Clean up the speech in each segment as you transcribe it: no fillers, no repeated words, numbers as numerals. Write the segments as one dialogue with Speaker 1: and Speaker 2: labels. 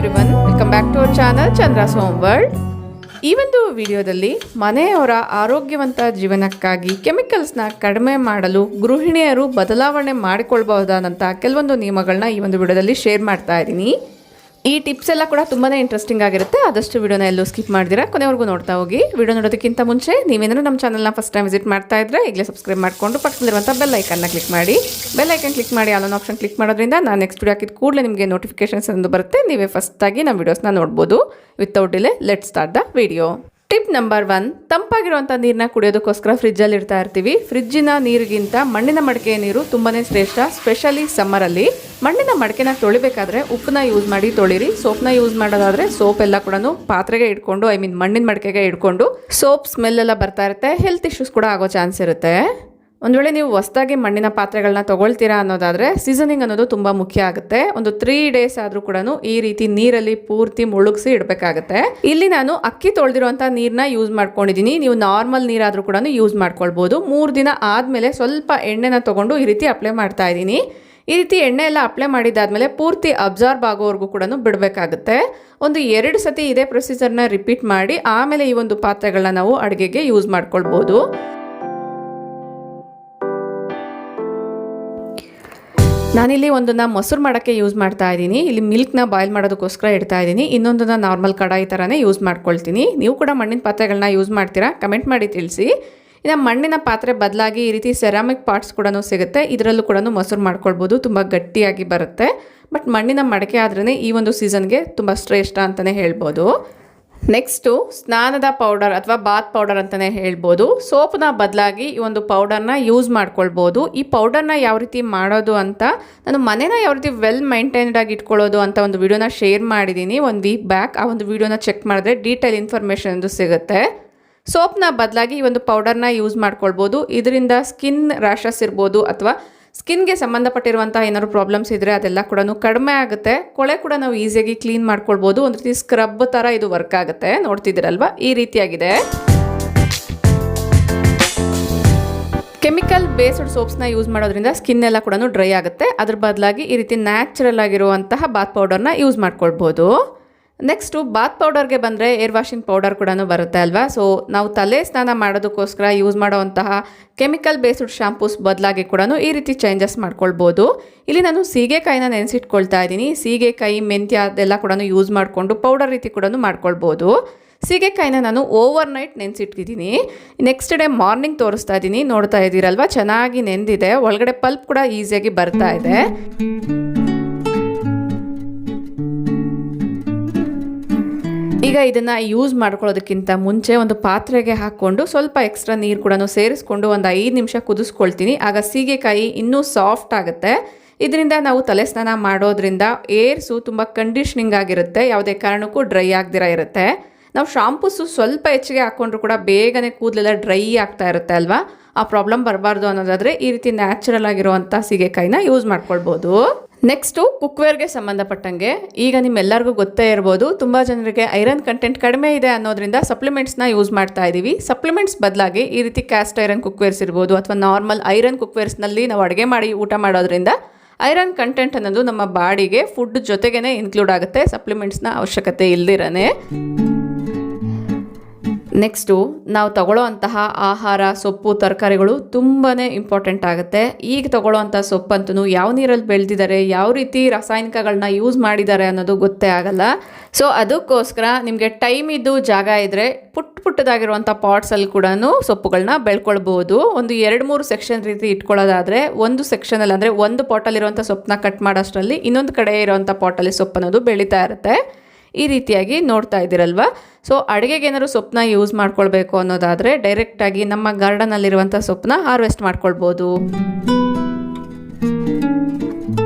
Speaker 1: Everyone, welcome back to our channel Chandra's home world. ಈ ಒಂದು ವಿಡಿಯೋದಲ್ಲಿ ಮನೆಯವರ ಆರೋಗ್ಯವಂತ ಜೀವನಕ್ಕಾಗಿ ಕೆಮಿಕಲ್ಸ್ನ ಕಡಿಮೆ ಮಾಡಲು ಗೃಹಿಣಿಯರು ಬದಲಾವಣೆ ಮಾಡಿಕೊಳ್ಬಹುದಾದಂಥ ಕೆಲವೊಂದು ನಿಯಮಗಳನ್ನ ಈ ಒಂದು ವಿಡಿಯೋದಲ್ಲಿ ಶೇರ್ ಮಾಡ್ತಾ ಇದ್ದೀನಿ. ಈ ಟಿಪ್ಸ್ ಎಲ್ಲ ಕೂಡ ತುಂಬಾ ಇಂಟ್ರೆಸ್ಟಿಂಗ್ ಆಗಿರುತ್ತೆ. ಆದಷ್ಟು ವಿಡಿಯೋನ ಎಲ್ಲೂ ಸ್ಕಿಪ್ ಮಾಡ್ದಿರಾ ಕೊನೆವರೆಗೂ ನೋಡ್ತಾ ಹೋಗಿ. ವಿಡಿಯೋ ನೋಡೋದಕ್ಕಿಂತ ಮುಂಚೆ ನೀವೇನಾದರೂ ನಮ್ಮ ಚಾನಲ್ನ ಫಸ್ಟ್ ಟೈಮ್ ವಿಸಿಟ್ ಮಾಡ್ತಾ ಇದ್ರೆ ಈಗಲೇ ಸಬ್ಸ್ಕ್ರೈಬ್ ಮಾಡಿಕೊಂಡು ಪಕ್ಕದಲ್ಲಿರುವಂಥ ಬೆಲ್ ಐಕನ್ನ ಕ್ಲಿಕ್ ಮಾಡಿ. ಬೆಲ್ ಐಕನ್ ಕ್ಲಿಕ್ ಮಾಡಿ ಆಲ್ ಆಪ್ಷನ್ ಕ್ಲಿಕ್ ಮಾಡೋದ್ರಿಂದ ನಾನು ನೆಕ್ಸ್ಟ್ ವಿಡಿಯೋ ಹಾಕಿದ ಕೂಡಲೇ ನಿಮಗೆ ನೋಟಿಫಿಕೇಶನ್ಸ್ ಎಂದು ಬರುತ್ತೆ. ನೀವೇ ಫಸ್ಟಾಗಿ ನಮ್ಮ ವಿಡಿಯೋಸ್ನ ನೋಡ್ಬೋದು. Without delay let's start the video. Tip number 1, ತಂಪಾಗಿರುವಂಥ ನೀರನ್ನ ಕುಡಿಯೋದಕ್ಕೋಸ್ಕರ ಫ್ರಿಜ್ಜಲ್ಲಿ ಇಡ್ತಾ ಇರ್ತೀವಿ. ಫ್ರಿಜ್ಜಿನ ನೀರಿಗಿಂತ ಮಣ್ಣಿನ ಮಡಿಕೆಯ ನೀರು ತುಂಬಾ ಶ್ರೇಷ್ಠ. ಸ್ಪೆಷಲಿ ಸಮ್ಮರಲ್ಲಿ ಮಣ್ಣಿನ ಮಡಿಕೆನ ತೊಳಿಬೇಕಾದ್ರೆ ಉಪ್ಪನ್ನ ಯೂಸ್ ಮಾಡಿ ತೊಳಿರಿ. ಸೋಪ್ನ ಯೂಸ್ ಮಾಡೋದಾದ್ರೆ ಸೋಪ್ ಎಲ್ಲ ಕೂಡ ಪಾತ್ರೆಗೆ ಇಟ್ಕೊಂಡು ಮಣ್ಣಿನ ಮಡಿಕೆಗೆ ಇಟ್ಕೊಂಡು ಸೋಪ್ ಸ್ಮೆಲ್ ಎಲ್ಲ ಬರ್ತಾ ಇರುತ್ತೆ. ಹೆಲ್ತ್ ಇಶ್ಯೂಸ್ ಕೂಡ ಆಗೋ ಚಾನ್ಸ್ ಇರುತ್ತೆ. ಒಂದು ವೇಳೆ ನೀವು ಹೊಸದಾಗಿ ಮಣ್ಣಿನ ಪಾತ್ರೆಗಳನ್ನ ತೊಗೊಳ್ತೀರಾ ಅನ್ನೋದಾದರೆ ಸೀಸನಿಂಗ್ ಅನ್ನೋದು ತುಂಬ ಮುಖ್ಯ ಆಗುತ್ತೆ. ಒಂದು 3 days ಆದರೂ ಕೂಡ ಈ ರೀತಿ ನೀರಲ್ಲಿ ಪೂರ್ತಿ ಮುಳುಗಿಸಿ ಇಡಬೇಕಾಗುತ್ತೆ. ಇಲ್ಲಿ ನಾನು ಅಕ್ಕಿ ತೊಳೆದಿರುವಂಥ ನೀರನ್ನ ಯೂಸ್ ಮಾಡ್ಕೊಂಡಿದ್ದೀನಿ. ನೀವು ನಾರ್ಮಲ್ ನೀರಾದರೂ ಕೂಡ ಯೂಸ್ ಮಾಡ್ಕೊಳ್ಬೋದು. 3 ದಿನ ಆದಮೇಲೆ ಸ್ವಲ್ಪ ಎಣ್ಣೆನ ತೊಗೊಂಡು ಈ ರೀತಿ ಅಪ್ಲೈ ಮಾಡ್ತಾ ಇದ್ದೀನಿ. ಈ ರೀತಿ ಎಣ್ಣೆ ಎಲ್ಲ ಅಪ್ಲೈ ಮಾಡಿದ್ದಾದಮೇಲೆ ಪೂರ್ತಿ ಅಬ್ಸಾರ್ಬ್ ಆಗೋವರೆಗೂ ಕೂಡ ಬಿಡಬೇಕಾಗುತ್ತೆ. ಒಂದು 2 ಸತಿ ಇದೇ ಪ್ರೊಸೀಜರ್ನ ರಿಪೀಟ್ ಮಾಡಿ ಆಮೇಲೆ ಈ ಒಂದು ಪಾತ್ರೆಗಳನ್ನ ನಾವು ಅಡುಗೆಗೆ ಯೂಸ್ ಮಾಡ್ಕೊಳ್ಬೋದು. ನಾನಿಲ್ಲಿ ಒಂದನ್ನು ಮೊಸರು ಮಾಡೋಕ್ಕೆ ಯೂಸ್ ಮಾಡ್ತಾ ಇದ್ದೀನಿ. ಇಲ್ಲಿ ಮಿಲ್ಕ್ನ ಬಾಯ್ಲ್ ಮಾಡೋದಕ್ಕೋಸ್ಕರ ಇಡ್ತಾ ಇದ್ದೀನಿ. ಇನ್ನೊಂದನ್ನು ನಾರ್ಮಲ್ ಕಡಾಯಿ ಥರನೇ ಯೂಸ್ ಮಾಡ್ಕೊಳ್ತೀನಿ. ನೀವು ಕೂಡ ಮಣ್ಣಿನ ಪಾತ್ರೆಗಳನ್ನ ಯೂಸ್ ಮಾಡ್ತೀರಾ? ಕಮೆಂಟ್ ಮಾಡಿ ತಿಳಿಸಿ. ಇನ್ನು ಮಣ್ಣಿನ ಪಾತ್ರೆ ಬದಲಾಗಿ ಈ ರೀತಿ ಸೆರಾಮಿಕ್ ಪಾರ್ಟ್ಸ್ ಕೂಡ ಸಿಗುತ್ತೆ. ಇದರಲ್ಲೂ ಕೂಡ ಮೊಸರು ಮಾಡ್ಕೊಳ್ಬೋದು. ತುಂಬ ಗಟ್ಟಿಯಾಗಿ ಬರುತ್ತೆ. ಬಟ್ ಮಣ್ಣಿನ ಮಡಕೆ ಆದ್ರೇ ಈ ಒಂದು ಸೀಸನ್ಗೆ ತುಂಬ ಶ್ರೇಷ್ಠ ಅಂತಲೇ ಹೇಳ್ಬೋದು. ನೆಕ್ಸ್ಟು ಸ್ನಾನದ ಪೌಡರ್ ಅಥವಾ ಬಾತ್ ಪೌಡರ್ ಅಂತಲೇ ಹೇಳ್ಬೋದು. ಸೋಪ್ನ ಬದಲಾಗಿ ಈ ಒಂದು ಪೌಡರ್ನ ಯೂಸ್ ಮಾಡ್ಕೊಳ್ಬೋದು. ಈ ಪೌಡರ್ನ ಯಾವ ರೀತಿ ಮಾಡೋದು ಅಂತ ನಾನು ಮನೇನ ಯಾವ ರೀತಿ ವೆಲ್ ಮೈಂಟೈನ್ಡ್ ಆಗಿ ಇಟ್ಕೊಳ್ಳೋದು ಅಂತ ಒಂದು ವಿಡಿಯೋನ ಶೇರ್ ಮಾಡಿದ್ದೀನಿ 1 week ಬ್ಯಾಕ್. ಆ ಒಂದು ವಿಡಿಯೋನ ಚೆಕ್ ಮಾಡಿದ್ರೆ ಡೀಟೇಲ್ ಇನ್ಫಾರ್ಮೇಷನ್ ಸಿಗುತ್ತೆ. ಸೋಪ್ನ ಬದಲಾಗಿ ಈ ಒಂದು ಪೌಡರ್ನ ಯೂಸ್ ಮಾಡ್ಕೊಳ್ಬೋದು. ಇದರಿಂದ ಸ್ಕಿನ್ ರ್ಯಾಷಸ್ ಇರ್ಬೋದು ಅಥವಾ ಸ್ಕಿನ್ಗೆ ಸಂಬಂಧಪಟ್ಟಿರುವಂಥ ಏನಾದ್ರು ಪ್ರಾಬ್ಲಮ್ಸ್ ಇದ್ದರೆ ಅದೆಲ್ಲ ಕೂಡ ಕಡಿಮೆ ಆಗುತ್ತೆ. ಕೊಳೆ ಕೂಡ ನಾವು ಈಸಿಯಾಗಿ ಕ್ಲೀನ್ ಮಾಡ್ಕೊಳ್ಬೋದು. ಒಂದು ರೀತಿ ಸ್ಕ್ರಬ್ ಥರ ಇದು ವರ್ಕ್ ಆಗುತ್ತೆ. ನೋಡ್ತಿದ್ದೀರಲ್ವ, ಈ ರೀತಿಯಾಗಿದೆ. ಕೆಮಿಕಲ್ ಬೇಸ್ಡ್ ಸೋಪ್ಸ್ನ ಯೂಸ್ ಮಾಡೋದ್ರಿಂದ ಸ್ಕಿನ್ ಎಲ್ಲ ಕೂಡ ಡ್ರೈ ಆಗುತ್ತೆ. ಅದ್ರ ಬದಲಾಗಿ ಈ ರೀತಿ ನ್ಯಾಚುರಲ್ ಆಗಿರುವಂತಹ ಬಾತ್ ಪೌಡರ್ನ ಯೂಸ್ ಮಾಡ್ಕೊಳ್ಬೋದು. ನೆಕ್ಸ್ಟು ಬಾತ್ ಪೌಡರ್ಗೆ ಬಂದರೆ ಏರ್ ವಾಷಿಂಗ್ ಪೌಡರ್ ಕೂಡ ಬರುತ್ತೆ ಅಲ್ವಾ. ಸೊ ನಾವು ತಲೆ ಸ್ನಾನ ಮಾಡೋದಕ್ಕೋಸ್ಕರ ಯೂಸ್ ಮಾಡೋವಂತಹ ಕೆಮಿಕಲ್ ಬೇಸ್ಡ್ ಶಾಂಪೂಸ್ ಬದಲಾಗಿ ಕೂಡ ಈ ರೀತಿ ಚೇಂಜಸ್ ಮಾಡ್ಕೊಳ್ಬೋದು. ಇಲ್ಲಿ ನಾನು ಸೀಗೆಕಾಯಿನ ನೆನೆಸಿಟ್ಕೊಳ್ತಾ ಇದ್ದೀನಿ. ಸೀಗೆಕಾಯಿ, ಮೆಂತ್ಯ ಅದೆಲ್ಲ ಕೂಡ ಯೂಸ್ ಮಾಡಿಕೊಂಡು ಪೌಡರ್ ರೀತಿ ಕೂಡ ಮಾಡ್ಕೊಳ್ಬೋದು. ಸೀಗೆಕಾಯಿನ ನಾನು ಓವರ್ ನೈಟ್ ನೆನೆಸಿಟ್ಟಿದ್ದೀನಿ. ನೆಕ್ಸ್ಟ್ ಡೇ ಮಾರ್ನಿಂಗ್ ತೋರಿಸ್ತಾ ಇದ್ದೀನಿ. ನೋಡ್ತಾ ಇದ್ದೀರಲ್ವ, ಚೆನ್ನಾಗಿ ನೆಂದಿದೆ. ಒಳಗಡೆ ಪಲ್ಪ್ ಕೂಡ ಈಸಿಯಾಗಿ ಬರ್ತಾ ಇದೆ. ಈಗ ಇದನ್ನು ಯೂಸ್ ಮಾಡ್ಕೊಳ್ಳೋದಕ್ಕಿಂತ ಮುಂಚೆ ಒಂದು ಪಾತ್ರೆಗೆ ಹಾಕ್ಕೊಂಡು ಸ್ವಲ್ಪ ಎಕ್ಸ್ಟ್ರಾ ನೀರು ಕೂಡ ಸೇರಿಸ್ಕೊಂಡು ಒಂದು 5 ನಿಮಿಷ ಕುದಿಸ್ಕೊಳ್ತೀನಿ. ಆಗ ಸೀಗೆಕಾಯಿ ಇನ್ನೂ ಸಾಫ್ಟ್ ಆಗುತ್ತೆ. ಇದರಿಂದ ನಾವು ತಲೆ ಸ್ನಾನ ಮಾಡೋದ್ರಿಂದ ಏರ್ಸು ತುಂಬ ಕಂಡೀಷ್ನಿಂಗ್ ಆಗಿರುತ್ತೆ. ಯಾವುದೇ ಕಾರಣಕ್ಕೂ ಡ್ರೈ ಆಗದಿರ ಇರುತ್ತೆ. ನಾವು ಶಾಂಪೂಸು ಸ್ವಲ್ಪ ಹೆಚ್ಚಿಗೆ ಹಾಕ್ಕೊಂಡ್ರು ಕೂಡ ಬೇಗನೆ ಕೂದಲೆಲ್ಲ ಡ್ರೈ ಆಗ್ತಾ ಇರುತ್ತೆ ಅಲ್ವಾ. ಆ ಪ್ರಾಬ್ಲಮ್ ಬರಬಾರ್ದು ಅನ್ನೋದಾದರೆ ಈ ರೀತಿ ನ್ಯಾಚುರಲ್ ಆಗಿರುವಂಥ ಸೀಗೆಕಾಯಿನ ಯೂಸ್ ಮಾಡ್ಕೊಳ್ಬೋದು. ನೆಕ್ಸ್ಟು ಕುಕ್ವೇರ್ಗೆ ಸಂಬಂಧಪಟ್ಟಂಗೆ ಈಗ ನಿಮ್ಮೆಲ್ಲರಿಗೂ ಗೊತ್ತೇ ಇರ್ಬೋದು, ತುಂಬ ಜನರಿಗೆ ಐರನ್ ಕಂಟೆಂಟ್ ಕಡಿಮೆ ಇದೆ ಅನ್ನೋದ್ರಿಂದ ಸಪ್ಲಿಮೆಂಟ್ಸ್ನ ಯೂಸ್ ಮಾಡ್ತಾ ಇದ್ದೀವಿ. ಸಪ್ಲಿಮೆಂಟ್ಸ್ ಬದಲಾಗಿ ಈ ರೀತಿ ಕ್ಯಾಸ್ಟ್ ಐರನ್ ಕುಕ್ವೇರ್ಸ್ ಇರ್ಬೋದು ಅಥವಾ ನಾರ್ಮಲ್ ಐರನ್ ಕುಕ್ವೇರ್ಸ್ನಲ್ಲಿ ನಾವು ಅಡುಗೆ ಮಾಡಿ ಊಟ ಮಾಡೋದ್ರಿಂದ ಐರನ್ ಕಂಟೆಂಟ್ ಅನ್ನೋದು ನಮ್ಮ ಬಾಡಿಗೆ ಫುಡ್ ಜೊತೆಗೇ ಇನ್ಕ್ಲೂಡ್ ಆಗುತ್ತೆ. ಸಪ್ಲಿಮೆಂಟ್ಸ್ನ ಅವಶ್ಯಕತೆ ಇಲ್ದಿರನೇ. ನೆಕ್ಸ್ಟು ನಾವು ತಗೊಳ್ಳೋ ಅಂತಹ ಆಹಾರ, ಸೊಪ್ಪು, ತರಕಾರಿಗಳು ತುಂಬಾ ಇಂಪಾರ್ಟೆಂಟ್ ಆಗುತ್ತೆ. ಈಗ ತಗೊಳ್ಳೋ ಅಂಥ ಸೊಪ್ಪಂತೂ ಯಾವ ನೀರಲ್ಲಿ ಬೆಳೆದಿದ್ದಾರೆ, ಯಾವ ರೀತಿ ರಾಸಾಯನಿಕಗಳನ್ನ ಯೂಸ್ ಮಾಡಿದ್ದಾರೆ ಅನ್ನೋದು ಗೊತ್ತೇ ಆಗಲ್ಲ. ಸೊ ಅದಕ್ಕೋಸ್ಕರ ನಿಮಗೆ ಟೈಮ್ ಇದ್ದು ಜಾಗ ಇದ್ದರೆ ಪುಟ್ಟದಾಗಿರುವಂಥ ಪಾಟ್ಸಲ್ಲಿ ಕೂಡ ಸೊಪ್ಪುಗಳನ್ನ ಬೆಳ್ಕೊಳ್ಬೋದು. ಒಂದು 2-3 ಸೆಕ್ಷನ್ ರೀತಿ ಇಟ್ಕೊಳ್ಳೋದಾದರೆ ಒಂದು ಸೆಕ್ಷನಲ್ಲಿ ಅಂದರೆ ಒಂದು ಪಾಟಲ್ಲಿರುವಂಥ ಸೊಪ್ಪನ್ನ ಕಟ್ ಮಾಡೋಷ್ಟರಲ್ಲಿ ಇನ್ನೊಂದು ಕಡೆ ಇರೋವಂಥ ಪಾಟಲ್ಲಿ ಸೊಪ್ಪು ಅನ್ನೋದು ಬೆಳೀತಾ ಇರುತ್ತೆ. ಈ ರೀತಿಯಾಗಿ ನೋಡ್ತಾ ಇದ್ದೀರಲ್ವ. ಸೊ ಅಡುಗೆಗೆ ಏನಾದ್ರು ಸೊಪ್ಪನ್ನ ಯೂಸ್ ಮಾಡ್ಕೊಳ್ಬೇಕು ಅನ್ನೋದಾದರೆ ಡೈರೆಕ್ಟಾಗಿ ನಮ್ಮ ಗಾರ್ಡನಲ್ಲಿರುವಂಥ ಸೊಪ್ಪನ್ನ ಹಾರ್ವೆಸ್ಟ್ ಮಾಡ್ಕೊಳ್ಬೋದು.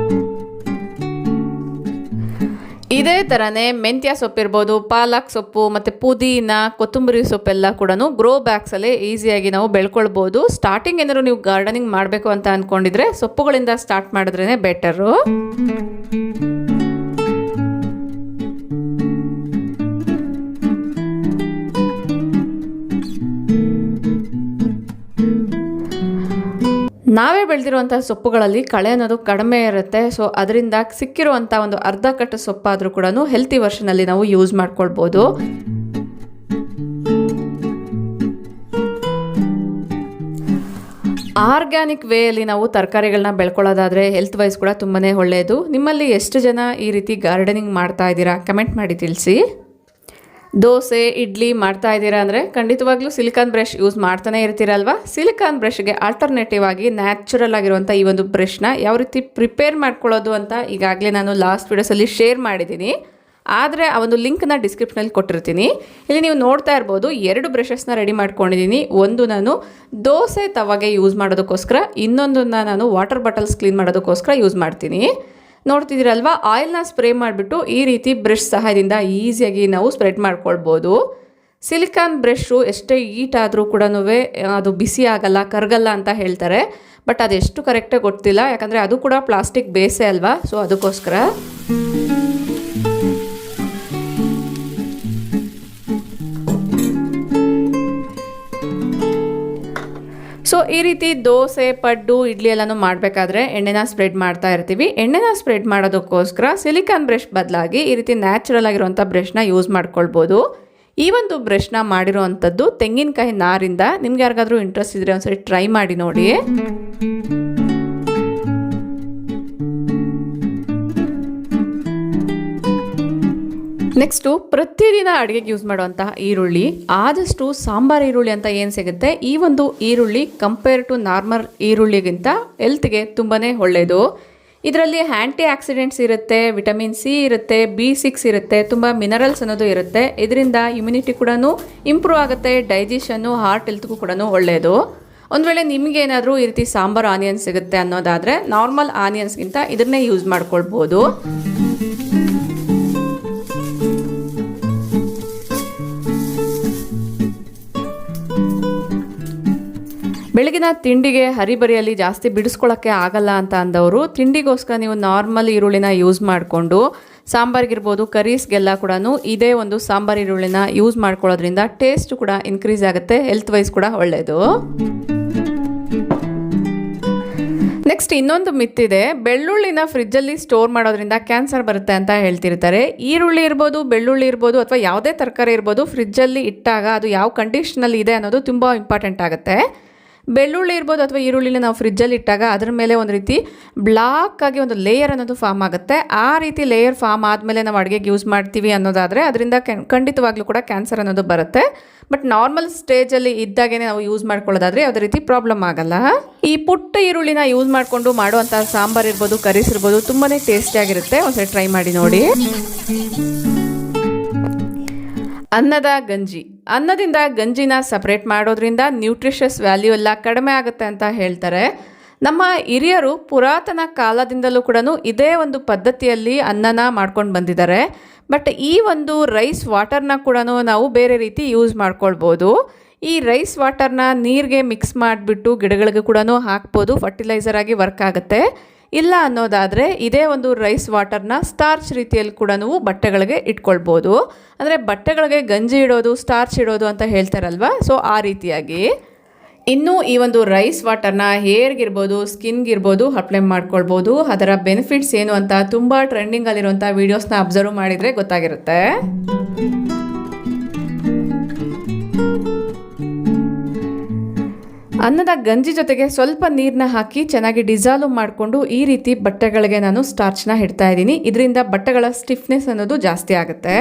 Speaker 1: ಇದೇ ಥರನೇ ಮೆಂತ್ಯ ಸೊಪ್ಪಿರ್ಬೋದು, ಪಾಲಕ್ ಸೊಪ್ಪು ಮತ್ತು ಪುದೀನ, ಕೊತ್ತಂಬರಿ ಸೊಪ್ಪೆಲ್ಲ ಕೂಡ ಗ್ರೋ ಬ್ಯಾಗ್ಸಲ್ಲಿ ಈಸಿಯಾಗಿ ನಾವು ಬೆಳ್ಕೊಳ್ಬೋದು. ಸ್ಟಾರ್ಟಿಂಗ್ ಏನಾದ್ರು ನೀವು ಗಾರ್ಡನಿಂಗ್ ಮಾಡಬೇಕು ಅಂತ ಅಂದ್ಕೊಂಡಿದ್ರೆ ಸೊಪ್ಪುಗಳಿಂದ ಸ್ಟಾರ್ಟ್ ಮಾಡಿದ್ರೇ ಬೆಟರು. ನಾವೇ ಬೆಳೆದಿರುವಂಥ ಸೊಪ್ಪುಗಳಲ್ಲಿ ಕಳೆ ಅನ್ನೋದು ಕಡಿಮೆ ಇರುತ್ತೆ. ಸೊ ಅದರಿಂದ ಸಿಕ್ಕಿರುವಂಥ ಒಂದು ಅರ್ಧ ಕಟ್ಟು ಸೊಪ್ಪಾದರೂ ಕೂಡ ಹೆಲ್ತಿ ವರ್ಷನಲ್ಲಿ ನಾವು ಯೂಸ್ ಮಾಡ್ಕೊಳ್ಬೋದು. ಆರ್ಗ್ಯಾನಿಕ್ ವೇಯಲ್ಲಿ ನಾವು ತರಕಾರಿಗಳನ್ನ ಬೆಳ್ಕೊಳ್ಳೋದಾದರೆ ಹೆಲ್ತ್ ವೈಸ್ ಕೂಡ ತುಂಬಾ ಒಳ್ಳೆಯದು. ನಿಮ್ಮಲ್ಲಿ ಎಷ್ಟು ಜನ ಈ ರೀತಿ ಗಾರ್ಡನಿಂಗ್ ಮಾಡ್ತಾ ಇದ್ದೀರಾ ಕಮೆಂಟ್ ಮಾಡಿ ತಿಳಿಸಿ. ದೋಸೆ ಇಡ್ಲಿ ಮಾಡ್ತಾ ಇದ್ದೀರಾ ಅಂದರೆ ಖಂಡಿತವಾಗ್ಲೂ ಸಿಲಿಕಾನ್ ಬ್ರಷ್ ಯೂಸ್ ಮಾಡ್ತಾನೆ ಇರ್ತೀರಲ್ವ. ಸಿಲಿಕಾನ್ ಬ್ರಷ್ಗೆ ಆಲ್ಟರ್ನೇಟಿವ್ ಆಗಿ ನ್ಯಾಚುರಲ್ ಆಗಿರುವಂಥ ಈ ಒಂದು ಬ್ರಷ್ನ ಯಾವ ರೀತಿ ಪ್ರಿಪೇರ್ ಮಾಡ್ಕೊಳ್ಳೋದು ಅಂತ ಈಗಾಗಲೇ ನಾನು ಲಾಸ್ಟ್ ವಿಡಿಯೋಸಲ್ಲಿ ಶೇರ್ ಮಾಡಿದ್ದೀನಿ. ಆದರೆ ಆ ಒಂದು ಲಿಂಕ್ನ ಡಿಸ್ಕ್ರಿಪ್ಷನಲ್ಲಿ ಕೊಟ್ಟಿರ್ತೀನಿ. ಇಲ್ಲಿ ನೀವು ನೋಡ್ತಾ ಇರ್ಬೋದು 2 ಬ್ರಷಸ್ನ ರೆಡಿ ಮಾಡ್ಕೊಂಡಿದ್ದೀನಿ. ಒಂದು ನಾನು ದೋಸೆ ತವಾಗೆ ಯೂಸ್ ಮಾಡೋದಕ್ಕೋಸ್ಕರ, ಇನ್ನೊಂದನ್ನು ನಾನು ವಾಟರ್ ಬಾಟಲ್ಸ್ ಕ್ಲೀನ್ ಮಾಡೋದಕ್ಕೋಸ್ಕರ ಯೂಸ್ ಮಾಡ್ತೀನಿ. ನೋಡ್ತಿದ್ದೀರಲ್ವ, ಆಯಿಲ್ನ ಸ್ಪ್ರೇ ಮಾಡಿಬಿಟ್ಟು ಈ ರೀತಿ ಬ್ರಷ್ ಸಹಾಯದಿಂದ ಈಸಿಯಾಗಿ ನಾವು ಸ್ಪ್ರೆಡ್ ಮಾಡ್ಕೊಳ್ಬೋದು. ಸಿಲಿಕಾನ್ ಬ್ರಷು ಎಷ್ಟೇ ಹೀಟ್ ಆದರೂ ಕೂಡ ಅದು ಬಿಸಿ ಆಗಲ್ಲ, ಕರಗಲ್ಲ ಅಂತ ಹೇಳ್ತಾರೆ. ಬಟ್ ಅದೆಷ್ಟು ಕರೆಕ್ಟಾಗಿ ಗೊತ್ತಿಲ್ಲ, ಯಾಕಂದರೆ ಅದು ಕೂಡ ಪ್ಲಾಸ್ಟಿಕ್ ಬೇಸೇ ಅಲ್ವಾ. ಸೊ ಅದಕ್ಕೋಸ್ಕರ ಸೊ ಈ ರೀತಿ ದೋಸೆ ಪಡ್ಡು ಇಡ್ಲಿ ಎಲ್ಲನೂ ಮಾಡಬೇಕಾದ್ರೆ ಎಣ್ಣೆನ ಸ್ಪ್ರೆಡ್ ಮಾಡ್ತಾ ಇರ್ತೀವಿ. ಎಣ್ಣೆನ ಸ್ಪ್ರೆಡ್ ಮಾಡೋದಕ್ಕೋಸ್ಕರ ಸಿಲಿಕಾನ್ ಬ್ರಷ್ ಬದಲಾಗಿ ಈ ರೀತಿ ನ್ಯಾಚುರಲ್ ಆಗಿರುವಂಥ ಬ್ರಷ್ನ ಯೂಸ್ ಮಾಡ್ಕೊಳ್ಬೋದು. ಈ ಒಂದು ಬ್ರಷ್ನ ಮಾಡಿರೋವಂಥದ್ದು ತೆಂಗಿನಕಾಯಿ ನಾರಿಂದ. ನಿಮ್ಗೆ ಯಾರಿಗಾದ್ರೂ ಇಂಟ್ರೆಸ್ಟ್ ಇದ್ದರೆ ಒಂದ್ಸರಿ ಟ್ರೈ ಮಾಡಿ ನೋಡಿ. ನೆಕ್ಸ್ಟು ಪ್ರತಿದಿನ ಅಡುಗೆಗೆ ಯೂಸ್ ಮಾಡುವಂತಹ ಈರುಳ್ಳಿ, ಆದಷ್ಟು ಸಾಂಬಾರು ಈರುಳ್ಳಿ ಅಂತ ಏನು ಸಿಗುತ್ತೆ, ಈ ಒಂದು ಈರುಳ್ಳಿ ಕಂಪೇರ್ ಟು ನಾರ್ಮಲ್ ಈರುಳ್ಳಿಗಿಂತ ಹೆಲ್ತ್ಗೆ ತುಂಬಾ ಒಳ್ಳೆಯದು. ಇದರಲ್ಲಿ ಆ್ಯಂಟಿ ಆಕ್ಸಿಡೆಂಟ್ಸ್ ಇರುತ್ತೆ, ವಿಟಮಿನ್ ಸಿ ಇರುತ್ತೆ, B6 ಇರುತ್ತೆ, ತುಂಬ ಮಿನರಲ್ಸ್ ಅನ್ನೋದು ಇರುತ್ತೆ. ಇದರಿಂದ ಇಮ್ಯುನಿಟಿ ಕೂಡ ಇಂಪ್ರೂವ್ ಆಗುತ್ತೆ, ಡೈಜೆಷನ್ನು, ಹಾರ್ಟ್ ಹೆಲ್ತ್ಗೂ ಕೂಡ ಒಳ್ಳೆಯದು. ಒಂದು ವೇಳೆ ನಿಮಗೇನಾದರೂ ಈ ರೀತಿ ಸಾಂಬಾರು ಆನಿಯನ್ಸ್ ಸಿಗುತ್ತೆ ಅನ್ನೋದಾದರೆ ನಾರ್ಮಲ್ ಆನಿಯನ್ಸ್ಗಿಂತ ಇದನ್ನೇ ಯೂಸ್ ಮಾಡ್ಕೊಳ್ಬೋದು. ಬೆಳಗಿನ ತಿಂಡಿಗೆ ಹರಿಬರಿಯಲ್ಲಿ ಜಾಸ್ತಿ ಬಿಡಿಸ್ಕೊಳ್ಳೋಕ್ಕೆ ಆಗಲ್ಲ ಅಂತ ಅಂದವರು ತಿಂಡಿಗೋಸ್ಕರ ನೀವು ನಾರ್ಮಲ್ ಈರುಳ್ಳಿನ ಯೂಸ್ ಮಾಡಿಕೊಂಡು ಸಾಂಬಾರಿಗಿರ್ಬೋದು ಕರೀಸ್ಗೆಲ್ಲ ಕೂಡ ಇದೇ ಒಂದು ಸಾಂಬಾರು ಈರುಳ್ಳಿನ ಯೂಸ್ ಮಾಡ್ಕೊಳ್ಳೋದ್ರಿಂದ ಟೇಸ್ಟ್ ಕೂಡ ಇನ್ಕ್ರೀಸ್ ಆಗುತ್ತೆ, ಹೆಲ್ತ್ ವೈಸ್ ಕೂಡ ಒಳ್ಳೆಯದು. ನೆಕ್ಸ್ಟ್ ಇನ್ನೊಂದು ಮಿತ್ತಿದೆ, ಬೆಳ್ಳುಳ್ಳಿನ ಫ್ರಿಜ್ಜಲ್ಲಿ ಸ್ಟೋರ್ ಮಾಡೋದ್ರಿಂದ ಕ್ಯಾನ್ಸರ್ ಬರುತ್ತೆ ಅಂತ ಹೇಳ್ತಿರ್ತಾರೆ. ಈರುಳ್ಳಿ ಇರ್ಬೋದು, ಬೆಳ್ಳುಳ್ಳಿ ಇರ್ಬೋದು, ಅಥವಾ ಯಾವುದೇ ತರಕಾರಿ ಇರ್ಬೋದು, ಫ್ರಿಜ್ಜಲ್ಲಿ ಇಟ್ಟಾಗ ಅದು ಯಾವ ಕಂಡೀಷನಲ್ಲಿ ಇದೆ ಅನ್ನೋದು ತುಂಬ ಇಂಪಾರ್ಟೆಂಟ್ ಆಗುತ್ತೆ. ಬೆಳ್ಳುಳ್ಳಿ ಇರ್ಬೋದು ಅಥವಾ ಈರುಳ್ಳಿನ ನಾವು ಫ್ರಿಜ್ಜಲ್ಲಿ ಇಟ್ಟಾಗ ಅದರ ಮೇಲೆ ಒಂದು ರೀತಿ ಬ್ಲಾಕ್ ಆಗಿ ಒಂದು ಲೇಯರ್ ಅನ್ನೋದು ಫಾರ್ಮ್ ಆಗುತ್ತೆ. ಆ ರೀತಿ ಲೇಯರ್ ಫಾರ್ಮ್ ಆದಮೇಲೆ ನಾವು ಅಡುಗೆಗೆ ಯೂಸ್ ಮಾಡ್ತೀವಿ ಅನ್ನೋದಾದರೆ ಅದರಿಂದ ಖಂಡಿತವಾಗ್ಲೂ ಕೂಡ ಕ್ಯಾನ್ಸರ್ ಅನ್ನೋದು ಬರುತ್ತೆ. ಬಟ್ ನಾರ್ಮಲ್ ಸ್ಟೇಜಲ್ಲಿ ಇದ್ದಾಗೇ ನಾವು ಯೂಸ್ ಮಾಡ್ಕೊಳ್ಳೋದಾದರೆ ಯಾವುದೇ ರೀತಿ ಪ್ರಾಬ್ಲಮ್ ಆಗಲ್ಲ. ಈ ಪುಟ್ಟ ಈರುಳ್ಳಿನ ಯೂಸ್ ಮಾಡಿಕೊಂಡು ಮಾಡುವಂಥ ಸಾಂಬಾರು ಇರ್ಬೋದು, ಕರೀಸ್ ಇರ್ಬೋದು, ತುಂಬಾ ಟೇಸ್ಟಿಯಾಗಿರುತ್ತೆ. ಒಂದ್ಸರಿ ಟ್ರೈ ಮಾಡಿ ನೋಡಿ. ಅನ್ನದ ಗಂಜಿ, ಅನ್ನದಿಂದ ಗಂಜಿನ ಸಪ್ರೇಟ್ ಮಾಡೋದ್ರಿಂದ ನ್ಯೂಟ್ರಿಷಸ್ ವ್ಯಾಲ್ಯೂ ಎಲ್ಲ ಕಡಿಮೆ ಆಗುತ್ತೆ ಅಂತ ಹೇಳ್ತಾರೆ. ನಮ್ಮ ಹಿರಿಯರು ಪುರಾತನ ಕಾಲದಿಂದಲೂ ಕೂಡ ಇದೇ ಒಂದು ಪದ್ಧತಿಯಲ್ಲಿ ಅನ್ನನ ಮಾಡ್ಕೊಂಡು ಬಂದಿದ್ದಾರೆ. ಬಟ್ ಈ ಒಂದು ರೈಸ್ ವಾಟರ್ನ ಕೂಡ ನಾವು ಬೇರೆ ರೀತಿ ಯೂಸ್ ಮಾಡ್ಕೊಳ್ಬೋದು. ಈ ರೈಸ್ ವಾಟರ್ನ ನೀರಿಗೆ ಮಿಕ್ಸ್ ಮಾಡಿಬಿಟ್ಟು ಗಿಡಗಳಿಗೆ ಕೂಡ ಹಾಕ್ಬೋದು, ಫರ್ಟಿಲೈಸರ್ ಆಗಿ ವರ್ಕ್ ಆಗುತ್ತೆ. ಇಲ್ಲ ಅನ್ನೋದಾದರೆ ಇದೇ ಒಂದು ರೈಸ್ ವಾಟರ್ನ ಸ್ಟಾರ್ಚ್ ರೀತಿಯಲ್ಲಿ ಕೂಡ ನಾವು ಬಟ್ಟೆಗಳಿಗೆ ಇಟ್ಕೊಳ್ಬೋದು. ಅಂದರೆ ಬಟ್ಟೆಗಳಿಗೆ ಗಂಜಿ ಇಡೋದು, ಸ್ಟಾರ್ಚ್ ಇಡೋದು ಅಂತ ಹೇಳ್ತಾರಲ್ವ, ಸೊ ಆ ರೀತಿಯಾಗಿ. ಇನ್ನು ಈ ಒಂದು ರೈಸ್ ವಾಟರ್ನ ಹೇರ್ಗಿರ್ಬೋದು, ಸ್ಕಿನ್ಗಿರ್ಬೋದು ಅಪ್ಲೈ ಮಾಡ್ಕೊಳ್ಬೋದು. ಅದರ ಬೆನಿಫಿಟ್ಸ್ ಏನು ಅಂತ ತುಂಬ ಟ್ರೆಂಡಿಂಗಲ್ಲಿರುವಂಥ ವೀಡಿಯೋಸ್ನ ಅಬ್ಸರ್ವ್ ಮಾಡಿದರೆ ಗೊತ್ತಾಗಿರುತ್ತೆ. ಅನ್ನದ ಗಂಜಿ ಜೊತೆಗೆ ಸ್ವಲ್ಪ ನೀರನ್ನ ಹಾಕಿ ಚೆನ್ನಾಗಿ ಡಿಸಾಲ್ವ್ ಮಾಡಿಕೊಂಡು ಈ ರೀತಿ ಬಟ್ಟೆಗಳಿಗೆ ನಾನು ಸ್ಟಾರ್ಚ್ನ ಇಡ್ತಾ ಇದ್ದೀನಿ. ಇದರಿಂದ ಬಟ್ಟೆಗಳ ಸ್ಟಿಫ್ನೆಸ್ ಅನ್ನೋದು ಜಾಸ್ತಿ ಆಗುತ್ತೆ.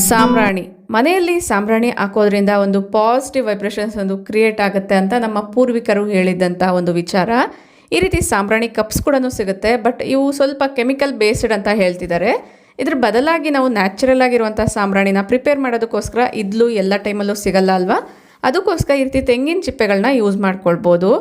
Speaker 1: ಸಾಂಬ್ರಾಣಿ, ಮನೆಯಲ್ಲಿ ಸಾಂಬ್ರಾಣಿ ಹಾಕೋದ್ರಿಂದ ಒಂದು ಪಾಸಿಟಿವ್ ವೈಬ್ರೇಷನ್ಸ್ ಒಂದು ಕ್ರಿಯೇಟ್ ಆಗುತ್ತೆ ಅಂತ ನಮ್ಮ ಪೂರ್ವಿಕರು ಹೇಳಿದ್ದಂಥ ಒಂದು ವಿಚಾರ. ಈ ರೀತಿ ಸಾಂಬ್ರಾಣಿ ಕಪ್ಸ್ ಕೂಡ ಸಿಗುತ್ತೆ, ಬಟ್ ಇವು ಸ್ವಲ್ಪ ಕೆಮಿಕಲ್ ಬೇಸ್ಡ್ ಅಂತ ಹೇಳ್ತಿದ್ದಾರೆ. ಇದ್ರ ಬದಲಾಗಿ ನಾವು ನ್ಯಾಚುರಲ್ ಆಗಿರುವಂಥ ಸಾಂಬ್ರಾಣಿನ ಪ್ರಿಪೇರ್ ಮಾಡೋದಕ್ಕೋಸ್ಕರ ಇದ್ಲು ಎಲ್ಲ ಟೈಮಲ್ಲೂ ಸಿಗಲ್ಲ ಅಲ್ವಾ, ಅದಕ್ಕೋಸ್ಕರ ಈ ರೀತಿ ತೆಂಗಿನ ಚಿಪ್ಪೆಗಳನ್ನ ಯೂಸ್ ಮಾಡ್ಕೊಳ್ಬೋದು.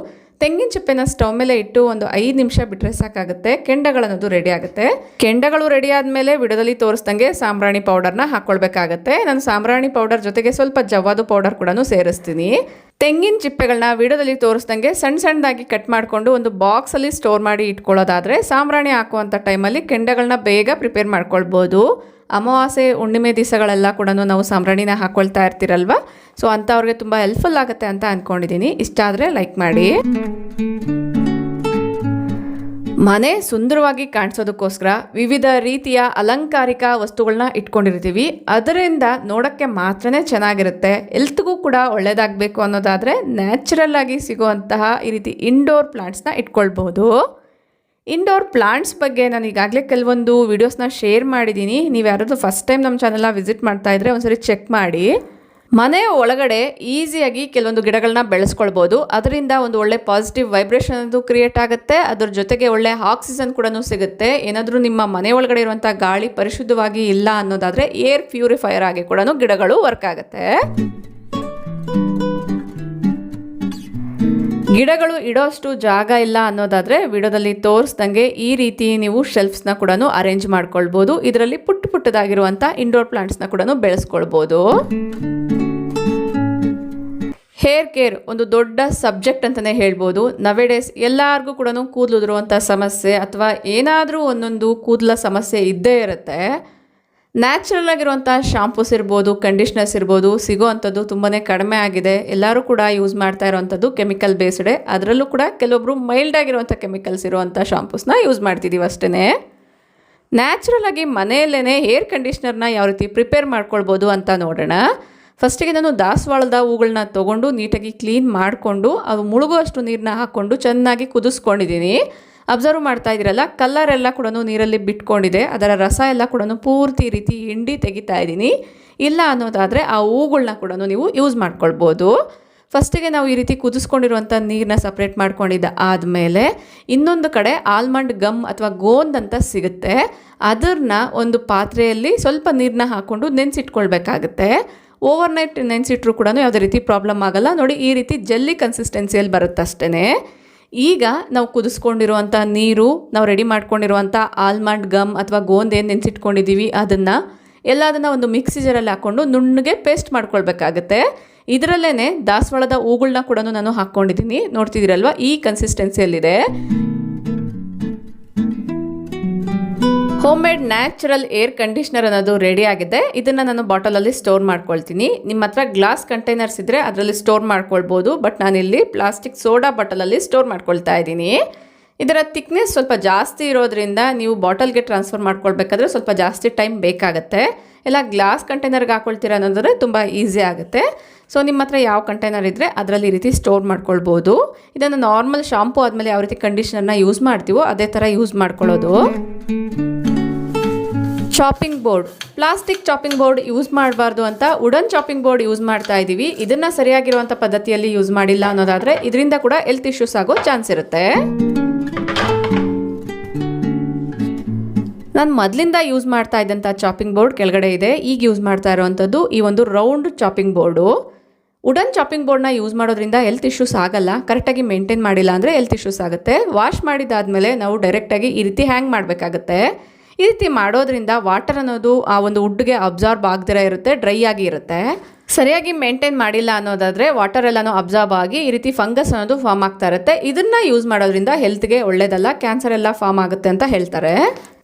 Speaker 1: ತೆಂಗಿನ ಚಿಪ್ಪೆನ ಸ್ಟವ್ ಮೇಲೆ ಇಟ್ಟು ಒಂದು 5 ನಿಮಿಷ ಬಿಟ್ಟರೆ ಸಾಕಾಗುತ್ತೆ. ಕೆಂಡಗಳನ್ನೋದು ರೆಡಿ ಆಗುತ್ತೆ. ಕೆಂಡಗಳು ರೆಡಿ ಆದಮೇಲೆ ವಿಡಿಯೋದಲ್ಲಿ ತೋರಿಸ್ದಂಗೆ ಸಾಂಬ್ರಾಣಿ ಪೌಡರ್ನ ಹಾಕ್ಕೊಳ್ಬೇಕಾಗತ್ತೆ. ನಾನು ಸಾಂಬ್ರಾಣಿ ಪೌಡರ್ ಜೊತೆಗೆ ಸ್ವಲ್ಪ ಜವಾದು ಪೌಡರ್ ಕೂಡ ಸೇರಿಸ್ತೀನಿ. ತೆಂಗಿನ ಚಿಪ್ಪೆಗಳನ್ನ ವಿಡಿಯೋದಲ್ಲಿ ತೋರಿಸ್ದಂಗೆ ಸಣ್ಣದಾಗಿ ಕಟ್ ಮಾಡಿಕೊಂಡು ಒಂದು ಬಾಕ್ಸಲ್ಲಿ ಸ್ಟೋರ್ ಮಾಡಿ ಇಟ್ಕೊಳ್ಳೋದಾದರೆ ಸಾಂಬ್ರಾಣಿ ಹಾಕುವಂಥ ಟೈಮಲ್ಲಿ ಕೆಂಡಗಳನ್ನ ಬೇಗ ಪ್ರಿಪೇರ್ ಮಾಡ್ಕೊಳ್ಬೋದು. ಅಮಾವಾಸ್ಯೆ ಹುಣ್ಣಿಮೆ ದಿವಸಗಳೆಲ್ಲ ಕೂಡ ನಾವು ಸಾಂಬ್ರಾಣಿನ ಹಾಕ್ಕೊಳ್ತಾ ಇರ್ತೀರಲ್ವ, ಸೊ ಅಂಥವ್ರಿಗೆ ತುಂಬ ಹೆಲ್ಪ್ಫುಲ್ ಆಗುತ್ತೆ ಅಂತ ಅಂದ್ಕೊಂಡಿದ್ದೀನಿ. ಇಷ್ಟ ಆದರೆ ಲೈಕ್ ಮಾಡಿ. ಮನೆ ಸುಂದರವಾಗಿ ಕಾಣಿಸೋದಕ್ಕೋಸ್ಕರ ವಿವಿಧ ರೀತಿಯ ಅಲಂಕಾರಿಕ ವಸ್ತುಗಳನ್ನ ಇಟ್ಕೊಂಡಿರ್ತೀವಿ. ಅದರಿಂದ ನೋಡೋಕ್ಕೆ ಮಾತ್ರನೇ ಚೆನ್ನಾಗಿರುತ್ತೆ, ಹೆಲ್ತ್ಗೂ ಕೂಡ ಒಳ್ಳೆಯದಾಗಬೇಕು ಅನ್ನೋದಾದರೆ ನ್ಯಾಚುರಲ್ ಆಗಿ ಸಿಗುವಂತಹ ಈ ರೀತಿ ಇಂಡೋರ್ ಪ್ಲಾಂಟ್ಸ್ನ ಇಟ್ಕೊಳ್ಬೋದು. ಇಂಡೋರ್ ಪ್ಲಾಂಟ್ಸ್ ಬಗ್ಗೆ ನಾನು ಈಗಾಗಲೇ ಕೆಲವೊಂದು ವೀಡಿಯೋಸ್ನ ಶೇರ್ ಮಾಡಿದ್ದೀನಿ. ನೀವು ಯಾರಾದರೂ ಫಸ್ಟ್ ಟೈಮ್ ನಮ್ಮ ಚಾನಲ್ನ ವಿಸಿಟ್ ಮಾಡ್ತಾ ಇದ್ದರೆ ಒಂದ್ಸರಿ ಚೆಕ್ ಮಾಡಿ. ಮನೆಯ ಒಳಗಡೆ ಈಸಿಯಾಗಿ ಕೆಲವೊಂದು ಗಿಡಗಳನ್ನ ಬೆಳೆಸ್ಕೊಳ್ಬೋದು. ಅದರಿಂದ ಒಂದು ಒಳ್ಳೆ ಪಾಸಿಟಿವ್ ವೈಬ್ರೇಷನ್ ಅದು ಕ್ರಿಯೇಟ್ ಆಗುತ್ತೆ. ಅದ್ರ ಜೊತೆಗೆ ಒಳ್ಳೆ ಆಕ್ಸಿಜನ್ ಕೂಡ ಸಿಗುತ್ತೆ. ಏನಾದರೂ ನಿಮ್ಮ ಮನೆ ಒಳಗಡೆ ಇರುವಂಥ ಗಾಳಿ ಪರಿಶುದ್ಧವಾಗಿ ಇಲ್ಲ ಅನ್ನೋದಾದರೆ ಏರ್ ಪ್ಯೂರಿಫೈಯರ್ ಆಗಿ ಕೂಡ ಗಿಡಗಳು ವರ್ಕ್ ಆಗುತ್ತೆ. ಗಿಡಗಳು ಇಡೋಷ್ಟು ಜಾಗ ಇಲ್ಲ ಅನ್ನೋದಾದರೆ ವಿಡಿಯೋದಲ್ಲಿ ತೋರಿಸ್ದಂಗೆ ಈ ರೀತಿ ನೀವು ಶೆಲ್ಫ್ಸ್ನ ಕೂಡ ಅರೇಂಜ್ ಮಾಡ್ಕೊಳ್ಬೋದು. ಇದರಲ್ಲಿ ಪುಟ್ಟದಾಗಿರುವಂಥ ಇಂಡೋರ್ ಪ್ಲಾಂಟ್ಸ್ನ ಕೂಡ ಬೆಳೆಸ್ಕೊಳ್ಬೋದು. ಹೇರ್ ಕೇರ್ ಒಂದು ದೊಡ್ಡ ಸಬ್ಜೆಕ್ಟ್ ಅಂತಲೇ ಹೇಳ್ಬೋದು. ನವೇಡೇಸ್ ಎಲ್ಲರಿಗೂ ಕೂಡ ಕೂದಲು ಉದುರುವಂಥ ಸಮಸ್ಯೆ ಅಥವಾ ಏನಾದರೂ ಒಂದೊಂದು ಕೂದಲ ಸಮಸ್ಯೆ ಇದ್ದೇ ಇರುತ್ತೆ. ನ್ಯಾಚುರಲ್ ಆಗಿರುವಂಥ ಶಾಂಪೂಸ್ ಇರ್ಬೋದು, ಕಂಡೀಷ್ನರ್ಸ್ ಇರ್ಬೋದು, ಸಿಗೋವಂಥದ್ದು ತುಂಬಾ ಕಡಿಮೆ ಆಗಿದೆ. ಎಲ್ಲರೂ ಕೂಡ ಯೂಸ್ ಮಾಡ್ತಾ ಇರೋವಂಥದ್ದು ಕೆಮಿಕಲ್ ಬೇಸ್ಡೆ. ಅದರಲ್ಲೂ ಕೂಡ ಕೆಲವೊಬ್ಬರು ಮೈಲ್ಡ್ ಆಗಿರುವಂಥ ಕೆಮಿಕಲ್ಸ್ ಇರುವಂಥ ಶಾಂಪೂಸ್ನ ಯೂಸ್ ಮಾಡ್ತಿದ್ದೀವಿ ಅಷ್ಟೇ. ನ್ಯಾಚುರಲ್ ಆಗಿ ಮನೆಯಲ್ಲೇ ಹೇರ್ ಕಂಡೀಷ್ನರ್ನ ಯಾವ ರೀತಿ ಪ್ರಿಪೇರ್ ಮಾಡ್ಕೊಳ್ಬೋದು ಅಂತ ನೋಡೋಣ. ಫಸ್ಟಿಗೆ ನಾನು ದಾಸವಾಳದ ಹೂಗಳನ್ನ ತೊಗೊಂಡು ನೀಟಾಗಿ ಕ್ಲೀನ್ ಮಾಡಿಕೊಂಡು ಅದು ಮುಳುಗುವಷ್ಟು ನೀರನ್ನ ಹಾಕ್ಕೊಂಡು ಚೆನ್ನಾಗಿ ಕುದಿಸ್ಕೊಂಡಿದ್ದೀನಿ. ಅಬ್ಸರ್ವ್ ಮಾಡ್ತಾ ಇದ್ದೀರಲ್ಲ, ಕಲರ್ ಎಲ್ಲ ಕೂಡ ನೀರಲ್ಲಿ ಬಿಟ್ಕೊಂಡಿದೆ. ಅದರ ರಸ ಎಲ್ಲ ಕೂಡ ಪೂರ್ತಿ ರೀತಿ ಹಿಂಡಿ ತೆಗಿತಾ ಇದ್ದೀನಿ. ಇಲ್ಲ ಅನ್ನೋದಾದರೆ ಆ ಹೂಗಳನ್ನ ಕೂಡ ನೀವು ಯೂಸ್ ಮಾಡ್ಕೊಳ್ಬೋದು. ಫಸ್ಟಿಗೆ ನಾವು ಈ ರೀತಿ ಕುದಿಸ್ಕೊಂಡಿರುವಂಥ ನೀರನ್ನ ಸಪ್ರೇಟ್ ಮಾಡ್ಕೊಂಡಿದ್ದ ಆದಮೇಲೆ ಇನ್ನೊಂದು ಕಡೆ ಆಲ್ಮಂಡ್ ಗಮ್ ಅಥವಾ ಗೋಂದ್ ಅಂತ ಸಿಗುತ್ತೆ. ಅದನ್ನ ಒಂದು ಪಾತ್ರೆಯಲ್ಲಿ ಸ್ವಲ್ಪ ನೀರನ್ನ ಹಾಕ್ಕೊಂಡು ನೆನೆಸಿಟ್ಕೊಳ್ಬೇಕಾಗತ್ತೆ. ಓವರ್ನೈಟ್ ನೆನೆಸಿಟ್ರೂ ಕೂಡ ಯಾವುದೇ ರೀತಿ ಪ್ರಾಬ್ಲಮ್ ಆಗಲ್ಲ. ನೋಡಿ, ಈ ರೀತಿ ಜೆಲ್ಲಿ ಕನ್ಸಿಸ್ಟೆನ್ಸಿಯಲ್ಲಿ ಬರುತ್ತೆ ಅಷ್ಟೇ. ಈಗ ನಾವು ಕುದಿಸ್ಕೊಂಡಿರುವಂಥ ನೀರು, ನಾವು ರೆಡಿ ಮಾಡ್ಕೊಂಡಿರುವಂಥ ಆಲ್ಮಂಡ್ ಗಮ್ ಅಥವಾ ಗೋಂದ್ ಏನು ನೆನೆಸಿಟ್ಕೊಂಡಿದ್ದೀವಿ ಅದನ್ನು ಒಂದು ಮಿಕ್ಸಿ ಜಾರಲ್ಲಿ ಹಾಕ್ಕೊಂಡು ನುಣ್ಣಗೆ ಪೇಸ್ಟ್ ಮಾಡ್ಕೊಳ್ಬೇಕಾಗತ್ತೆ. ಇದರಲ್ಲೇ ದಾಸವಾಳದ ಹೂಗಳನ್ನ ಕೂಡ ನಾನು ಹಾಕ್ಕೊಂಡಿದ್ದೀನಿ. ನೋಡ್ತಿದ್ದೀರಲ್ವ, ಈ ಕನ್ಸಿಸ್ಟೆನ್ಸಿಯಲ್ಲಿದೆ. Homemade natural air conditioner ಅನ್ನೋದು ರೆಡಿ ಆಗಿದೆ. ಇದನ್ನು ನಾನು ಬಾಟಲಲ್ಲಿ ಸ್ಟೋರ್ ಮಾಡ್ಕೊಳ್ತೀನಿ. ನಿಮ್ಮ ಹತ್ರ ಗ್ಲಾಸ್ ಕಂಟೈನರ್ಸ್ ಇದ್ದರೆ ಅದರಲ್ಲಿ ಸ್ಟೋರ್ ಮಾಡ್ಕೊಳ್ಬೋದು. ಬಟ್ ನಾನಿಲ್ಲಿ ಪ್ಲಾಸ್ಟಿಕ್ ಸೋಡಾ ಬಾಟಲಲ್ಲಿ ಸ್ಟೋರ್ ಮಾಡ್ಕೊಳ್ತಾ ಇದ್ದೀನಿ. ಇದರ ಥಿಕ್ನೆಸ್ ಸ್ವಲ್ಪ ಜಾಸ್ತಿ ಇರೋದ್ರಿಂದ ನೀವು ಬಾಟಲ್ಗೆ ಟ್ರಾನ್ಸ್ಫರ್ ಮಾಡ್ಕೊಳ್ಬೇಕಾದ್ರೆ ಸ್ವಲ್ಪ ಜಾಸ್ತಿ ಟೈಮ್ ಬೇಕಾಗುತ್ತೆ. ಎಲ್ಲ ಗ್ಲಾಸ್ ಕಂಟೈನರ್ಗೆ ಹಾಕ್ಕೊಳ್ತೀರ ಅನ್ನೋದ್ರೆ ತುಂಬ ಈಸಿ ಆಗುತ್ತೆ. ಸೊ ನಿಮ್ಮ ಹತ್ರ ಯಾವ ಕಂಟೈನರ್ ಇದ್ದರೆ ಅದರಲ್ಲಿ ಈ ರೀತಿ ಸ್ಟೋರ್ ಮಾಡ್ಕೊಳ್ಬೋದು. ಇದನ್ನು ನಾರ್ಮಲ್ ಶಾಂಪೂ ಆದಮೇಲೆ ಯಾವ ರೀತಿ ಕಂಡೀಷ್ನರ್ನ ಯೂಸ್ ಮಾಡ್ತೀವೋ ಅದೇ ಥರ ಯೂಸ್ ಮಾಡ್ಕೊಳ್ಳೋದು. Chopping board, plastic chopping board use ಮಾಡಬಾರ್ದು ಅಂತ ವುಡನ್ ಚಾಪಿಂಗ್ ಬೋರ್ಡ್ ಯೂಸ್ ಮಾಡ್ತಾ ಇದ್ದೀವಿ. ಇದನ್ನು ಸರಿಯಾಗಿರುವಂಥ ಪದ್ಧತಿಯಲ್ಲಿ ಯೂಸ್ ಮಾಡಿಲ್ಲ ಅನ್ನೋದಾದರೆ ಇದರಿಂದ ಕೂಡ ಹೆಲ್ತ್ ಇಶ್ಯೂಸ್ ಆಗೋ ಚಾನ್ಸ್ ಇರುತ್ತೆ. ನಾನು ಮೊದಲಿಂದ ಯೂಸ್ ಮಾಡ್ತಾ ಇದ್ದಂಥ ಚಾಪಿಂಗ್ ಬೋರ್ಡ್ ಕೆಳಗಡೆ ಇದೆ. ಈಗ ಯೂಸ್ ಮಾಡ್ತಾ ಇರೋವಂಥದ್ದು ಈ ಒಂದು round chopping board. Wooden chopping ಬೋರ್ಡ್ನ ಯೂಸ್ ಮಾಡೋದ್ರಿಂದ ಹೆಲ್ತ್ ಇಶ್ಯೂಸ್ ಆಗಲ್ಲ. ಕರೆಕ್ಟಾಗಿ ಮೇಂಟೈನ್ ಮಾಡಿಲ್ಲ ಅಂದರೆ ಹೆಲ್ತ್ ಇಶ್ಯೂಸ್ ಆಗುತ್ತೆ. ವಾಶ್ ಮಾಡಿದಾದಮೇಲೆ ನಾವು ಡೈರೆಕ್ಟಾಗಿ ಈ ರೀತಿ ಹ್ಯಾಂಗ್ ಮಾಡಬೇಕಾಗತ್ತೆ. ಈ ರೀತಿ ಮಾಡೋದ್ರಿಂದ ವಾಟರ್ ಅನ್ನೋದು ಆ ಒಂದು ವುಡ್ಗೆ ಅಬ್ಸಾರ್ಬ್ ಆಗದಿರ ಇರುತ್ತೆ, ಡ್ರೈ ಆಗಿ ಇರುತ್ತೆ. ಸರಿಯಾಗಿ ಮೇಂಟೈನ್ ಮಾಡಿಲ್ಲ ಅನ್ನೋದಾದರೆ ವಾಟರ್ ಎಲ್ಲನೂ ಅಬ್ಸಾರ್ಬ್ ಆಗಿ ಈ ರೀತಿ ಫಂಗಸ್ ಅನ್ನೋದು ಫಾರ್ಮ್ ಆಗ್ತಾ ಇರುತ್ತೆ. ಇದನ್ನು ಯೂಸ್ ಮಾಡೋದ್ರಿಂದ ಹೆಲ್ತ್ಗೆ ಒಳ್ಳೇದಲ್ಲ, ಕ್ಯಾನ್ಸರ್ ಎಲ್ಲ ಫಾರ್ಮ್ ಆಗುತ್ತೆ ಅಂತ ಹೇಳ್ತಾರೆ.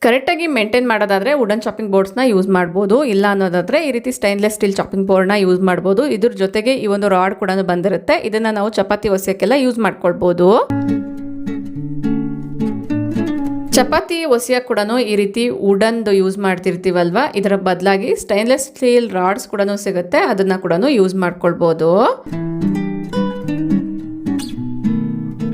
Speaker 1: ಕರೆಕ್ಟಾಗಿ ಮೇಂಟೈನ್ ಮಾಡೋದಾದರೆ ವುಡನ್ ಚಾಪಿಂಗ್ ಬೋರ್ಡ್ಸ್ನ ಯೂಸ್ ಮಾಡ್ಬೋದು. ಇಲ್ಲ ಅನ್ನೋದಾದರೆ ಈ ರೀತಿ ಸ್ಟೈನ್ಲೆಸ್ ಸ್ಟೀಲ್ ಚಾಪಿಂಗ್ ಬೋರ್ಡ್ನ ಯೂಸ್ ಮಾಡ್ಬೋದು. ಇದ್ರ ಜೊತೆಗೆ ಈ ಒಂದು ರಾಡ್ ಕೂಡ ಬಂದಿರುತ್ತೆ. ಇದನ್ನು ನಾವು ಚಪಾತಿ ಒಸೆಯೋಕ್ಕೆಲ್ಲ ಯೂಸ್ ಮಾಡ್ಕೊಳ್ಬೋದು. ಚಪಾತಿ ಒಸೆಯೋಕೆ ಕೂಡ ಈ ರೀತಿ ವುಡನ್ದು ಯೂಸ್ ಮಾಡ್ತಿರ್ತೀವಲ್ವ, ಇದರ ಬದಲಾಗಿ ಸ್ಟೈನ್ಲೆಸ್ ಸ್ಟೀಲ್ ರಾಡ್ಸ್ ಕೂಡ ಸಿಗುತ್ತೆ. ಅದನ್ನು ಕೂಡ ಯೂಸ್ ಮಾಡ್ಕೊಳ್ಬೋದು.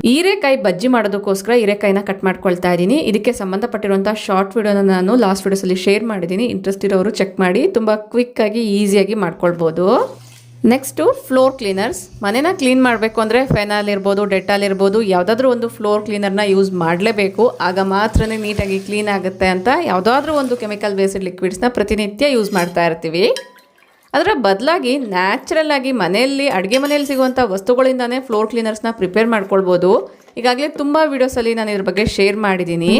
Speaker 1: ಹೀರೆಕಾಯಿ ಬಜ್ಜಿ ಮಾಡೋದಕ್ಕೋಸ್ಕರ ಹೀರೆಕಾಯಿನ ಕಟ್ ಮಾಡ್ಕೊಳ್ತಾ ಇದ್ದೀನಿ. ಇದಕ್ಕೆ ಸಂಬಂಧಪಟ್ಟಿರುವಂಥ ಶಾರ್ಟ್ ವಿಡಿಯೋನ ನಾನು ಲಾಸ್ಟ್ ವಿಡಿಯೋಸಲ್ಲಿ ಶೇರ್ ಮಾಡಿದ್ದೀನಿ. ಇಂಟ್ರೆಸ್ಟ್ ಇರೋರು ಚೆಕ್ ಮಾಡಿ. ತುಂಬ ಕ್ವಿಕ್ಕಾಗಿ ಈಸಿಯಾಗಿ ಮಾಡ್ಕೊಳ್ಬೋದು. Next floor cleaners. ಮನೇನ ಕ್ಲೀನ್ ಮಾಡಬೇಕು ಅಂದರೆ ಫೆನಾಲ್ ಇರ್ಬೋದು, ಡೆಟಾಲ್ ಇರ್ಬೋದು, ಯಾವುದಾದ್ರೂ ಒಂದು ಫ್ಲೋರ್ ಕ್ಲೀನರ್ನ ಯೂಸ್ ಮಾಡಲೇಬೇಕು. ಆಗ ಮಾತ್ರ ನೀಟಾಗಿ ಕ್ಲೀನ್ ಆಗುತ್ತೆ ಅಂತ ಯಾವುದಾದ್ರೂ ಒಂದು ಕೆಮಿಕಲ್ ಬೇಸ್ಡ್ ಲಿಕ್ವಿಡ್ಸ್ನ ಪ್ರತಿನಿತ್ಯ ಯೂಸ್ ಮಾಡ್ತಾ ಇರ್ತೀವಿ. ಅದರ ಬದಲಾಗಿ ನ್ಯಾಚುರಲ್ ಆಗಿ ಮನೆಯಲ್ಲಿ ಅಡುಗೆ ಮನೆಯಲ್ಲಿ ಸಿಗುವಂಥ ವಸ್ತುಗಳಿಂದನೇ ಫ್ಲೋರ್ ಕ್ಲೀನರ್ಸ್ನ ಪ್ರಿಪೇರ್ ಮಾಡ್ಕೊಳ್ಬೋದು. ಈಗಾಗಲೇ ತುಂಬ ವೀಡಿಯೋಸಲ್ಲಿ ನಾನು ಇದ್ರ ಬಗ್ಗೆ ಶೇರ್ ಮಾಡಿದ್ದೀನಿ.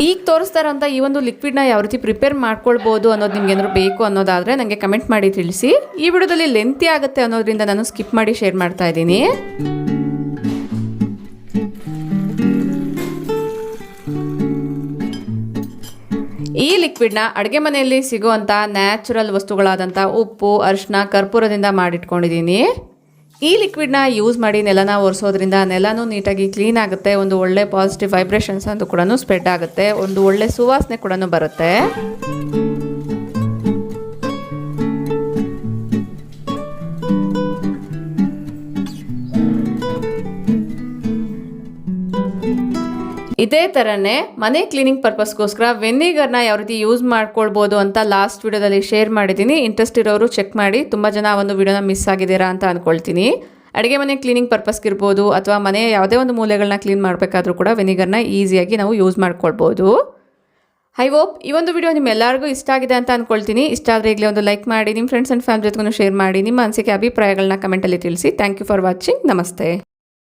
Speaker 1: ಈಗ ತೋರಿಸ್ತಾ ಇರೋಂಥ ಈ ಒಂದು ಲಿಕ್ವಿಡ್ನ ಯಾವ ರೀತಿ ಪ್ರಿಪೇರ್ ಮಾಡ್ಕೊಳ್ಬೋದು ಅನ್ನೋದು ನಿಮ್ಗೆ ಏನಾದ್ರು ಬೇಕು ಅನ್ನೋದಾದರೆ ನನಗೆ ಕಮೆಂಟ್ ಮಾಡಿ ತಿಳಿಸಿ. ಈ ವಿಡಿಯೋದಲ್ಲಿ ಲೆಂತಿ ಆಗುತ್ತೆ ಅನ್ನೋದ್ರಿಂದ ನಾನು ಸ್ಕಿಪ್ ಮಾಡಿ ಶೇರ್ ಮಾಡ್ತಾ ಇದ್ದೀನಿ. ಈ ಲಿಕ್ವಿಡ್ನ ಅಡುಗೆ ಮನೆಯಲ್ಲಿ ಸಿಗುವಂಥ ನ್ಯಾಚುರಲ್ ವಸ್ತುಗಳಾದಂಥ ಉಪ್ಪು, ಅರಿಶಿನ, ಕರ್ಪೂರದಿಂದ ಮಾಡಿಟ್ಕೊಂಡಿದ್ದೀನಿ. ಈ ಲಿಕ್ವಿಡ್ನ ಯೂಸ್ ಮಾಡಿ ನೆಲನ ಒರೆಸೋದ್ರಿಂದ ನೆಲನೂ ನೀಟಾಗಿ ಕ್ಲೀನ್ ಆಗುತ್ತೆ. ಒಂದು ಒಳ್ಳೆ ಪಾಸಿಟಿವ್ ವೈಬ್ರೇಷನ್ಸ್ ಅಂತೂ ಕೂಡ ಸ್ಪ್ರೆಡ್ ಆಗುತ್ತೆ. ಒಂದು ಒಳ್ಳೆ ಸುವಾಸನೆ ಕೂಡ ಬರುತ್ತೆ. ಇದೇ ಥರನೇ ಮನೆ ಕ್ಲೀನಿಂಗ್ ಪರ್ಪಸ್ಗೋಸ್ಕರ ವೆನಿಗರ್ನ ಯಾವ ರೀತಿ ಯೂಸ್ ಮಾಡ್ಕೊಳ್ಬೋದು ಅಂತ ಲಾಸ್ಟ್ ವಿಡಿಯೋದಲ್ಲಿ ಶೇರ್ ಮಾಡಿದ್ದೀನಿ. ಇಂಟ್ರೆಸ್ಟ್ ಇರೋರು ಚೆಕ್ ಮಾಡಿ. ತುಂಬ ಜನ ಒಂದು ವಿಡಿಯೋನ ಮಿಸ್ ಆಗಿದ್ದೀರಾ ಅಂತ ಅಂದ್ಕೊಳ್ತೀನಿ. ಅಡುಗೆ ಮನೆ ಕ್ಲೀನಿಂಗ್ ಪರ್ಪಸ್ಗಿರ್ಬೋದು ಅಥವಾ ಮನೆಯ ಯಾವುದೇ ಒಂದು ಮೂಲೆಗಳನ್ನ ಕ್ಲೀನ್ ಮಾಡಬೇಕಾದ್ರೂ ಕೂಡ ವೆನಿಗರ್ನ ಈಸಿಯಾಗಿ ನಾವು ಯೂಸ್ ಮಾಡ್ಕೊಳ್ಬೋದು. ಐ ಹೋಪ್ ಈ ಒಂದು ವಿಡಿಯೋ ನಿಮ್ಮೆಲ್ಲರಿಗೂ ಇಷ್ಟ ಆಗಿದೆ ಅಂತ ಅಂದ್ಕೊಳ್ತೀನಿ. ಇಷ್ಟ ಆದರೆ ಈಗಲೇ ಒಂದು ಲೈಕ್ ಮಾಡಿ, ನಿಮ್ಮ ಫ್ರೆಂಡ್ಸ್ ಆ್ಯಂಡ್ ಫ್ಯಾಮಿಲಿ ಜೊತೆಗೂ ಶೇರ್ ಮಾಡಿ. ನಿಮ್ಮ ಅನಿಸಿಕೆ ಅಭಿಪ್ರಾಯಗಳನ್ನ ಕಮೆಂಟಲ್ಲಿ ತಿಳಿಸಿ. Thank you for watching. ನಮಸ್ತೆ.